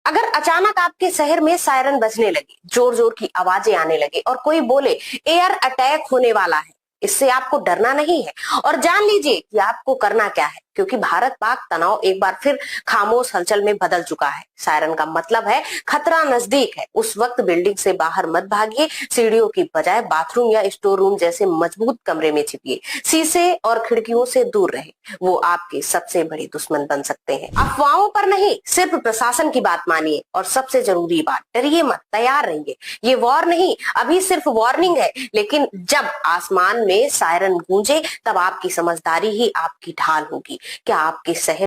अगर अचानक आपके शहर में सायरन बजने लगे, जोर जोर की आवाजें आने लगे और कोई बोले एयर अटैक होने वाला है, इससे आपको डरना नहीं है। और जान लीजिए कि आपको करना क्या है, क्योंकि भारत पाक तनाव एक बार फिर खामोश हलचल में बदल चुका है। सायरन का मतलब है खतरा नजदीक है। उस वक्त बिल्डिंग से बाहर मत भागिए, सीढ़ियों की बजाय बाथरूम या स्टोर रूम जैसे मजबूत कमरे में छिपिए। शीशे और खिड़कियों से दूर रहे, वो आपके सबसे बड़े दुश्मन बन सकते हैं। अफवाहों पर नहीं, सिर्फ प्रशासन की बात मानिए। और सबसे जरूरी बात, डरिए मत, तैयार रहिए। ये वॉर नहीं, अभी सिर्फ वार्निंग है, लेकिन जब आसमान में सायरन गूंजे तब आपकी समझदारी ही आपकी ढाल होगी। क्या आपके शहर